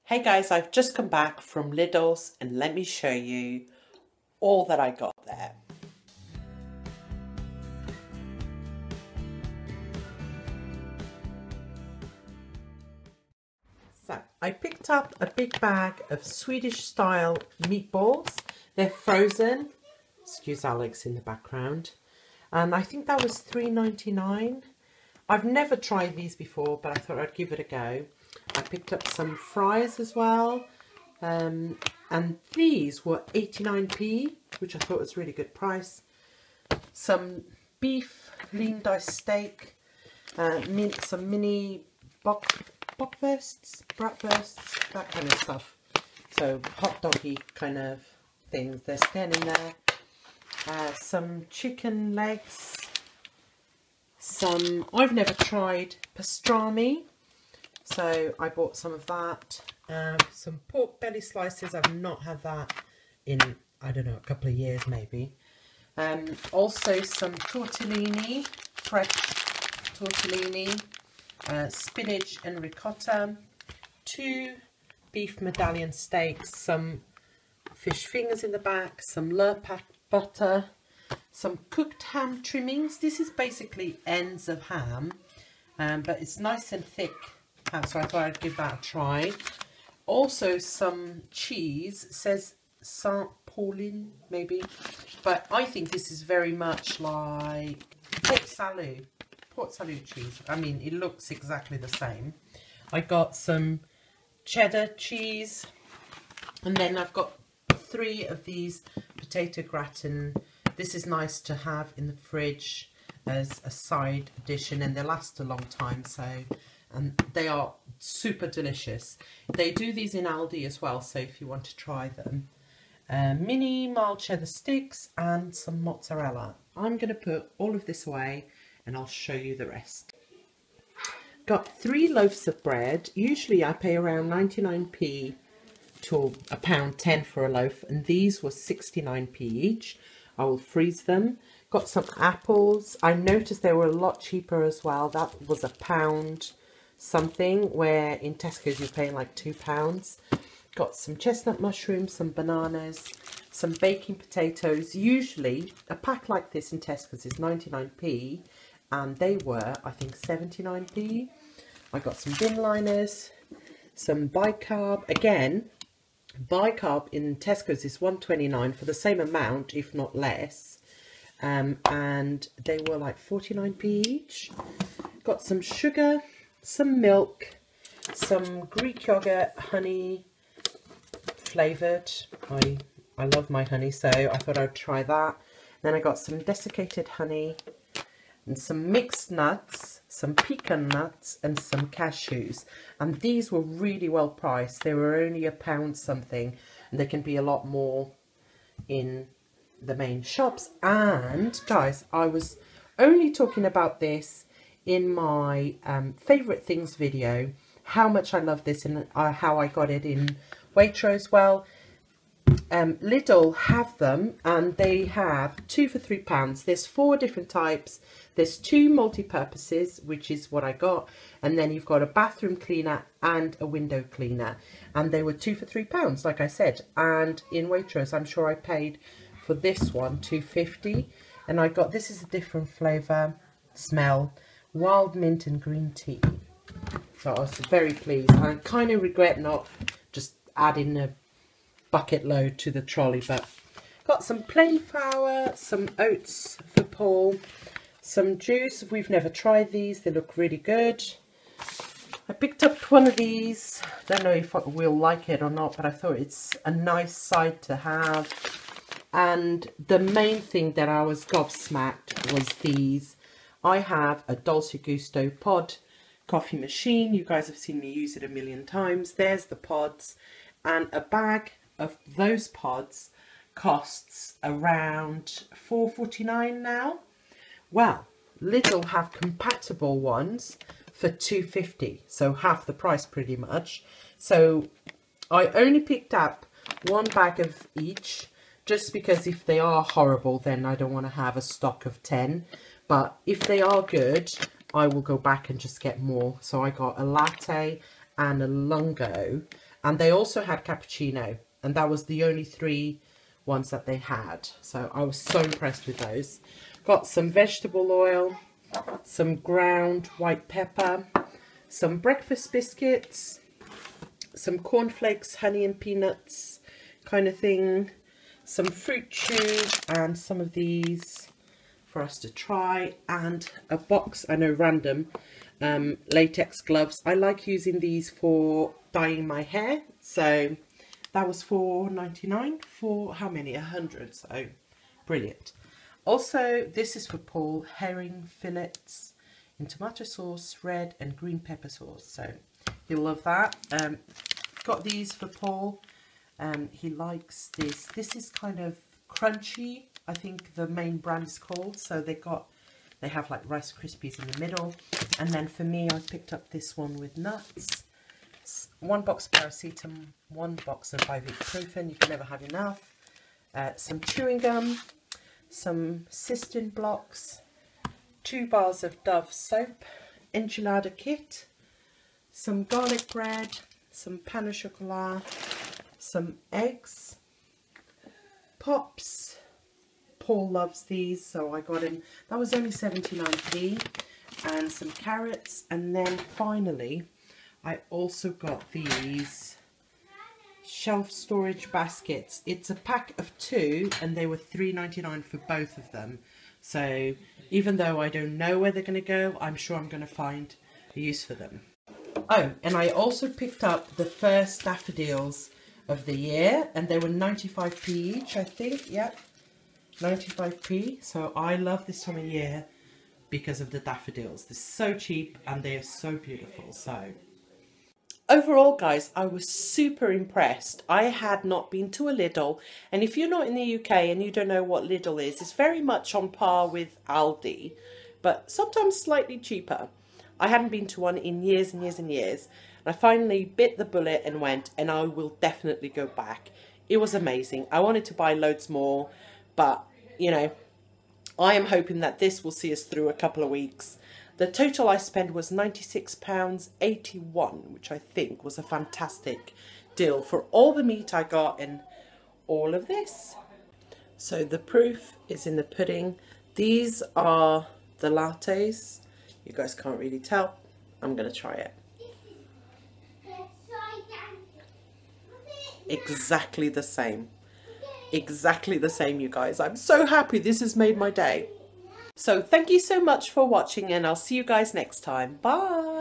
Hey guys, I've just come back from Lidl's and let me show you all that I got there. So I picked up a big bag of Swedish style meatballs. They're frozen. Excuse Alex in the background. And I think that was $3.99. I've never tried these before, but I thought I'd give it a go. I picked up some fries as well, and these were 89p, which I thought was a really good price. Some beef lean diced steak, some mini bratwursts, that kind of stuff. So hot doggy kind of things. They're standing there. Some chicken legs. I've never tried pastrami, so I bought some of that. Some pork belly slices. I've not had that in, I don't know, a couple of years maybe. Also some tortellini, fresh tortellini, spinach and ricotta, 2 beef medallion steaks, some fish fingers in the back, some Lurpak butter, some cooked ham trimmings. This is basically ends of ham, but it's nice and thick ham, so I thought I'd give that a try. Also some cheese. It says Saint Paulin maybe, but I think this is very much like Port Salut cheese. I mean, it looks exactly the same. I got some cheddar cheese, and then I've got 3 of these potato gratin. This is nice to have in the fridge as a side dish, and then they last a long time, and they are super delicious. They do these in Aldi as well, so if you want to try them. Mini mild cheddar sticks and some mozzarella. I'm going to put all of this away and I'll show you the rest. Got 3 loaves of bread. Usually I pay around 99p to £1.10 for a loaf, and these were 69p each. I will freeze them. Got some apples. I noticed they were a lot cheaper as well. That was £1 something, where in Tesco's you're paying like £2. Got some chestnut mushrooms, some bananas, some baking potatoes. Usually a pack like this in Tesco's is 99p, and they were, I think, 79p. I got some bin liners, some bicarb. Again, bicarb in Tesco's is $1.29 for the same amount, if not less, and they were like 49p each. Got some sugar, some milk, some Greek yogurt, honey flavoured. I love my honey, so I thought I'd try that. Then I got some desiccated honey and some mixed nuts, some pecan nuts and some cashews, and these were really well priced. They were only £1 something, and they can be a lot more in the main shops. And guys, I was only talking about this in my favourite things video, how much I love this and how I got it in Waitrose. Well, Lidl have them, and they have 2 for £3. There's 4 different types. There's 2 multi-purposes, which is what I got, and then you've got a bathroom cleaner and a window cleaner, and they were 2 for £3, like I said. And in Waitrose, I'm sure I paid for this one $2.50, and I got, this is a different flavour, smell, wild mint and green tea. So I was very pleased. I kind of regret not just adding a bucket load to the trolley, but got some plain flour, some oats for Paul, some juice. We've never tried these. They look really good. I picked up one of these. Don't know if we'll like it or not, but I thought it's a nice side to have. And the main thing that I was gobsmacked was these. I have a Dolce Gusto pod coffee machine. You guys have seen me use it a million times. There's the pods, and a bag of those pods costs around $4.49 now. Well, Lidl have compatible ones for $2.50, so half the price pretty much. So I only picked up 1 bag of each, just because if they are horrible, then I don't want to have a stock of 10. But if they are good, I will go back and just get more. So I got a latte and a lungo. And they also had cappuccino, and that was the only 3 ones that they had. So I was so impressed with those. Got some vegetable oil, some ground white pepper, some breakfast biscuits, some cornflakes, honey and peanuts kind of thing, some fruit chews, and some of these for us to try, and a box, I know random, latex gloves. I like using these for dyeing my hair, so that was $4.99 for how many? 100, so brilliant. Also, this is for Paul, herring fillets in tomato sauce, red and green pepper sauce, so he'll love that. Got these for Paul. He likes this. This is kind of crunchy, I think the main brand is called. So they have like Rice Krispies in the middle. And then for me, I picked up this one with nuts. 1 box of paracetamol, 1 box of ibuprofen, you can never have enough. Some chewing gum, some cystine blocks, 2 bars of Dove soap, enchilada kit, some garlic bread, some pain au chocolat, some eggs, pops. Paul loves these, so I got him, that was only 79p, and some carrots. And then finally I also got these shelf storage baskets. It's a pack of 2 and they were $3.99 for both of them. So even though I don't know where they're going to go, I'm sure I'm going to find a use for them. Oh, and I also picked up the first daffodils of the year, and they were 95p each, I think. Yep, 95p. So I love this time of year because of the daffodils. They're so cheap and they are so beautiful. So overall, guys, I was super impressed. I had not been to a Lidl, and if you're not in the UK and you don't know what Lidl is, it's very much on par with Aldi, but sometimes slightly cheaper. I hadn't been to one in years and years and years, and I finally bit the bullet and went, and I will definitely go back. It was amazing. I wanted to buy loads more, but, you know, I am hoping that this will see us through a couple of weeks. The total I spent was £96.81, which I think was a fantastic deal for all the meat I got and all of this. So the proof is in the pudding. These are the lattes. You guys can't really tell. I'm going to try it. Exactly the same. Exactly the same, you guys. I'm so happy. This has made my day. So thank you so much for watching, and I'll see you guys next time. Bye.